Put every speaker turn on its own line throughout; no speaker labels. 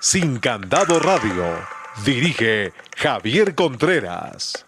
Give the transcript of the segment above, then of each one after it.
Sin Candado Radio. Dirige Javier Contreras.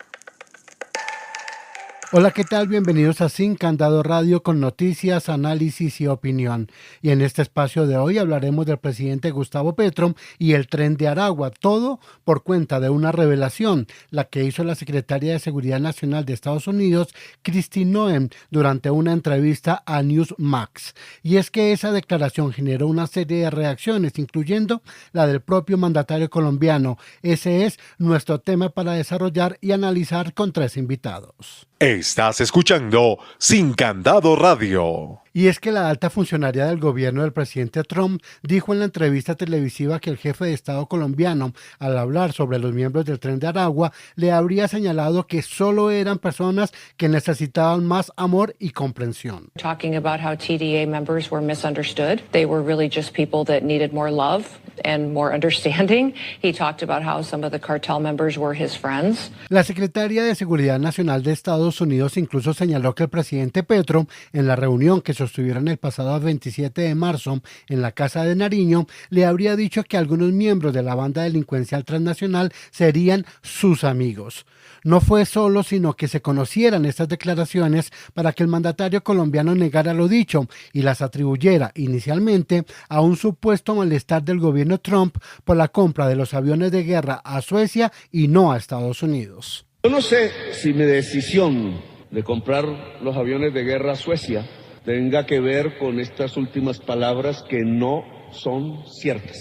Hola, ¿qué tal? Bienvenidos a Sin Candado Radio con noticias, análisis y opinión. Y en este espacio de hoy hablaremos del presidente Gustavo Petro y el Tren de Aragua, todo por cuenta de una revelación, la que hizo la secretaria de Seguridad Nacional de Estados Unidos, Kristi Noem, durante una entrevista a Newsmax. Y es que esa declaración generó una serie de reacciones, incluyendo la del propio mandatario colombiano. Ese es nuestro tema para desarrollar y analizar con 3 invitados.
Estás escuchando Sin Candado Radio.
Y es que la alta funcionaria del gobierno del presidente Trump dijo en la entrevista televisiva que el jefe de Estado colombiano, al hablar sobre los miembros del Tren de Aragua, le habría señalado que solo eran personas que necesitaban más amor y comprensión.
Talking about how TDA members were misunderstood. They were really just people that needed more love and more understanding. He talked about how some of the cartel members were his friends.
La secretaria de Seguridad Nacional de Estados Unidos incluso señaló que el presidente Petro, en la reunión que sostuvieron el pasado 27 de marzo en la Casa de Nariño, le habría dicho que algunos miembros de la banda delincuencial transnacional serían sus amigos. No fue solo, sino que se conocieran estas declaraciones para que el mandatario colombiano negara lo dicho y las atribuyera inicialmente a un supuesto malestar del gobierno Trump por la compra de los aviones de guerra a Suecia y no a Estados Unidos.
Yo no sé si mi decisión de comprar los aviones de guerra a Suecia tenga que ver con estas últimas palabras que no son ciertas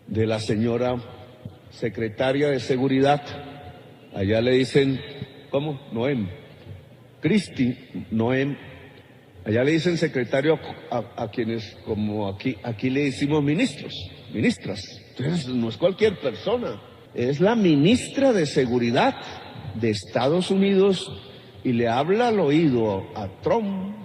de la señora secretaria de Seguridad. Allá le dicen, ¿cómo? Noem. Kristi Noem. Allá le dicen secretario a quienes, como aquí le decimos ministros, ministras. Entonces no es cualquier persona, es la ministra de Seguridad de Estados Unidos y le habla al oído a Trump.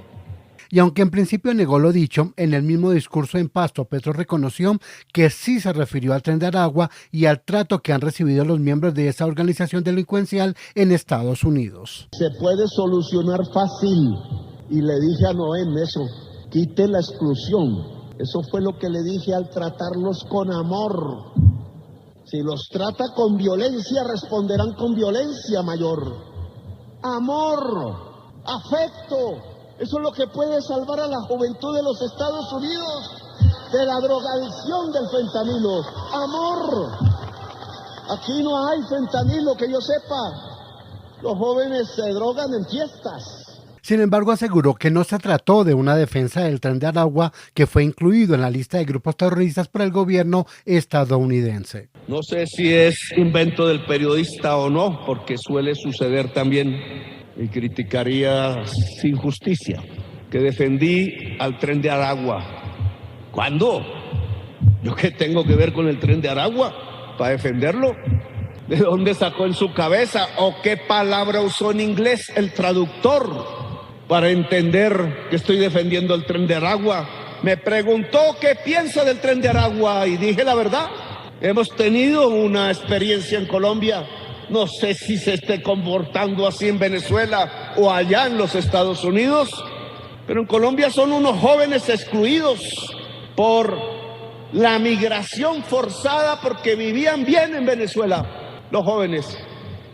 Y aunque en principio negó lo dicho, en el mismo discurso en Pasto, Petro reconoció que sí se refirió al Tren de Aragua y al trato que han recibido los miembros de esa organización delincuencial en Estados Unidos.
Se puede solucionar fácil, y le dije a Noem eso, quite la exclusión. Eso fue lo que le dije al tratarlos con amor. Si los trata con violencia, responderán con violencia mayor. Amor, afecto. Eso es lo que puede salvar a la juventud de los Estados Unidos de la drogadicción del fentanilo. Amor. Aquí no hay fentanilo, que yo sepa. Los jóvenes se drogan en fiestas.
Sin embargo, aseguró que no se trató de una defensa del Tren de Aragua, que fue incluido en la lista de grupos terroristas por el gobierno estadounidense.
No sé si es invento del periodista o no, porque suele suceder también. Y criticaría sin justicia que defendí al Tren de Aragua. ¿Cuándo? ¿Yo qué tengo que ver con el Tren de Aragua para defenderlo? ¿De dónde sacó en su cabeza o qué palabra usó en inglés el traductor para entender que estoy defendiendo el Tren de Aragua? Me preguntó qué piensa del Tren de Aragua y dije la verdad. Hemos tenido una experiencia en Colombia. No sé si se esté comportando así en Venezuela o allá en los Estados Unidos, pero en Colombia son unos jóvenes excluidos por la migración forzada porque vivían bien en Venezuela. Los jóvenes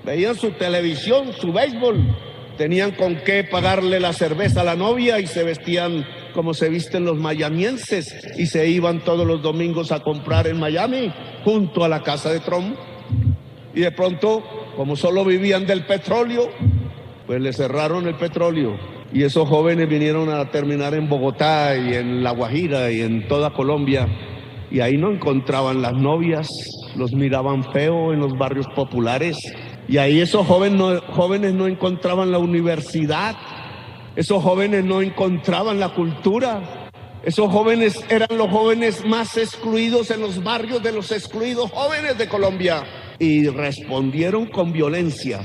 veían su televisión, su béisbol, tenían con qué pagarle la cerveza a la novia y se vestían como se visten los mayamienses y se iban todos los domingos a comprar en Miami junto a la casa de Trump. Y de pronto, como solo vivían del petróleo, pues le cerraron el petróleo. Y esos jóvenes vinieron a terminar en Bogotá y en La Guajira y en toda Colombia. Y ahí no encontraban las novias, los miraban feo en los barrios populares. Y ahí esos jóvenes no encontraban la universidad, esos jóvenes no encontraban la cultura. Esos jóvenes eran los jóvenes más excluidos en los barrios de los excluidos jóvenes de Colombia. Y respondieron con violencia,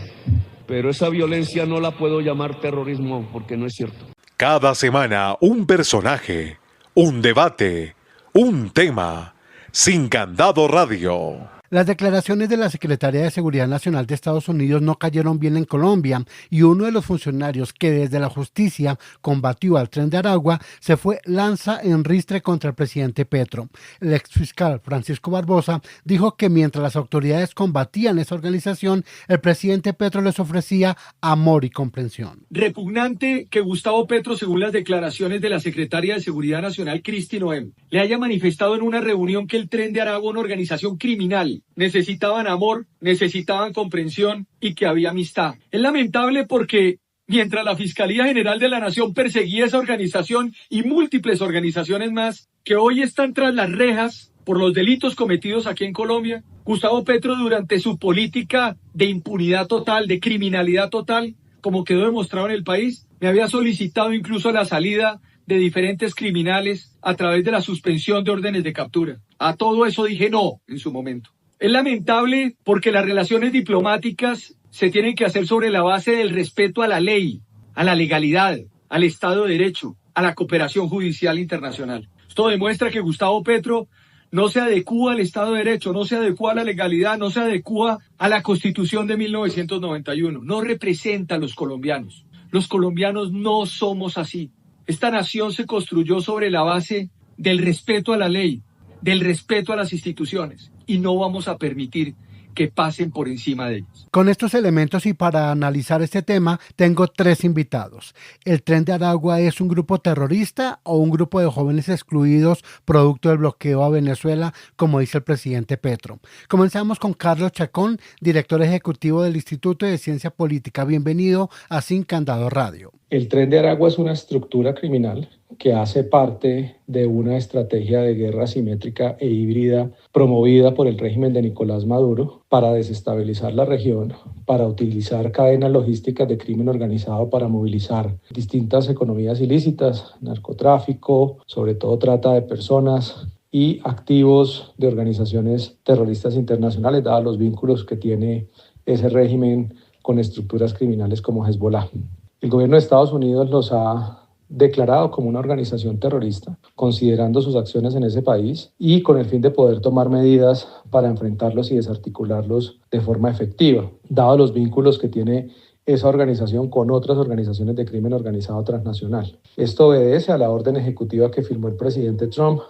pero esa violencia no la puedo llamar terrorismo porque no es cierto.
Cada semana un personaje, un debate, un tema. Sin Candado Radio.
Las declaraciones de la Secretaría de Seguridad Nacional de Estados Unidos no cayeron bien en Colombia y uno de los funcionarios que desde la justicia combatió al Tren de Aragua se fue lanza en ristre contra el presidente Petro. El exfiscal Francisco Barbosa dijo que mientras las autoridades combatían esa organización, el presidente Petro les ofrecía amor y comprensión.
Repugnante que Gustavo Petro, según las declaraciones de la secretaria de Seguridad Nacional, Cristi Noem, le haya manifestado en una reunión que el Tren de Aragua, una organización criminal, necesitaban amor, necesitaban comprensión y que había amistad. Es lamentable porque mientras la Fiscalía General de la Nación perseguía esa organización y múltiples organizaciones más que hoy están tras las rejas por los delitos cometidos aquí en Colombia, Gustavo Petro, durante su política de impunidad total, de criminalidad total, como quedó demostrado en el país, me había solicitado incluso la salida de diferentes criminales a través de la suspensión de órdenes de captura. A todo eso dije no en su momento. Es lamentable porque las relaciones diplomáticas se tienen que hacer sobre la base del respeto a la ley, a la legalidad, al Estado de Derecho, a la cooperación judicial internacional. Esto demuestra que Gustavo Petro no se adecúa al Estado de Derecho, no se adecúa a la legalidad, no se adecúa a la Constitución de 1991. No representa a los colombianos. Los colombianos no somos así. Esta nación se construyó sobre la base del respeto a la ley, del respeto a las instituciones, y no vamos a permitir que pasen por encima de ellos.
Con estos elementos y para analizar este tema, tengo 3 invitados. ¿El Tren de Aragua es un grupo terrorista o un grupo de jóvenes excluidos producto del bloqueo a Venezuela, como dice el presidente Petro? Comenzamos con Carlos Chacón, director ejecutivo del Instituto de Ciencia Política. Bienvenido a Sin Candado Radio.
El Tren de Aragua es una estructura criminal que hace parte de una estrategia de guerra asimétrica e híbrida promovida por el régimen de Nicolás Maduro para desestabilizar la región, para utilizar cadenas logísticas de crimen organizado para movilizar distintas economías ilícitas, narcotráfico, sobre todo trata de personas y activos de organizaciones terroristas internacionales, dados los vínculos que tiene ese régimen con estructuras criminales como Hezbollah. El gobierno de Estados Unidos los ha declarado como una organización terrorista, considerando sus acciones en ese país y con el fin de poder tomar medidas para enfrentarlos y desarticularlos de forma efectiva, dados los vínculos que tiene esa organización con otras organizaciones de crimen organizado transnacional. Esto obedece a la orden ejecutiva que firmó el presidente Trump,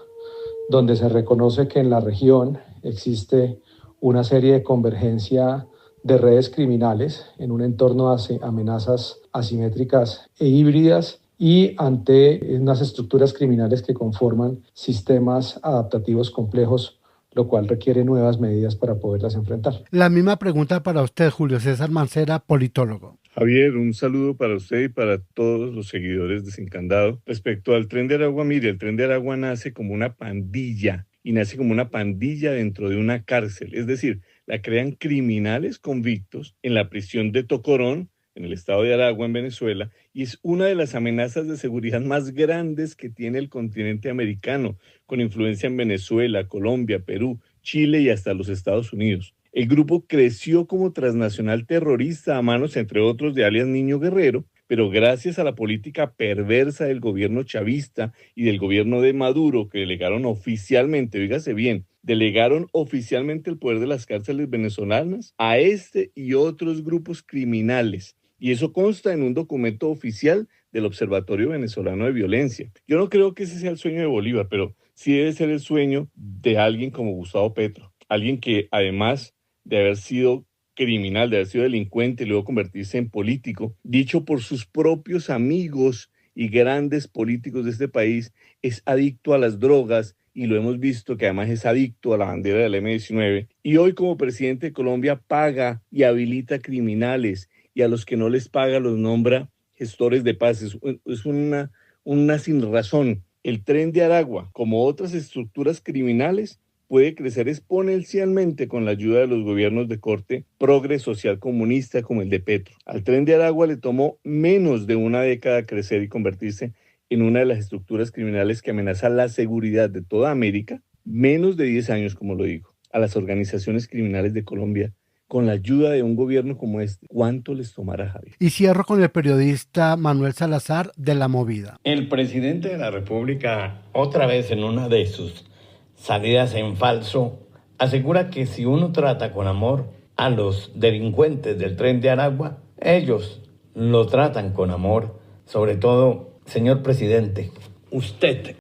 donde se reconoce que en la región existe una serie de convergencia de redes criminales en un entorno de amenazas asimétricas e híbridas y ante unas estructuras criminales que conforman sistemas adaptativos complejos, lo cual requiere nuevas medidas para poderlas enfrentar.
La misma pregunta para usted, Julio César Mancera, politólogo.
Javier, un saludo para usted y para todos los seguidores de Sin Candado. Respecto al Tren de Aragua, mire, el Tren de Aragua nace como una pandilla y nace como una pandilla dentro de una cárcel. Es decir, la crean criminales convictos en la prisión de Tocorón, en el estado de Aragua, en Venezuela, y es una de las amenazas de seguridad más grandes que tiene el continente americano, con influencia en Venezuela, Colombia, Perú, Chile y hasta los Estados Unidos. El grupo creció como transnacional terrorista a manos, entre otros, de alias Niño Guerrero, pero gracias a la política perversa del gobierno chavista y del gobierno de Maduro, que delegaron oficialmente, oígase bien, delegaron oficialmente el poder de las cárceles venezolanas a este y otros grupos criminales. Y eso consta en un documento oficial del Observatorio Venezolano de Violencia. Yo no creo que ese sea el sueño de Bolívar, pero sí debe ser el sueño de alguien como Gustavo Petro. Alguien que, además de haber sido criminal, de haber sido delincuente y luego convertirse en político, dicho por sus propios amigos y grandes políticos de este país, es adicto a las drogas y lo hemos visto que además es adicto a la bandera del M-19. Y hoy como presidente de Colombia paga y habilita criminales y a los que no les paga los nombra gestores de paz. Es una sin razón. El Tren de Aragua, como otras estructuras criminales, puede crecer exponencialmente con la ayuda de los gobiernos de corte progre social comunista como el de Petro. Al Tren de Aragua le tomó menos de una década crecer y convertirse en una de las estructuras criminales que amenaza la seguridad de toda América, menos de 10 años, como lo digo. A las organizaciones criminales de Colombia, con la ayuda de un gobierno como este, ¿cuánto les tomará, Javier?
Y cierro con el periodista Manuel Salazar de La Movida.
El presidente de la República, otra vez en una de sus salidas en falso, asegura que si uno trata con amor a los delincuentes del Tren de Aragua, ellos lo tratan con amor. Sobre todo, señor presidente, usted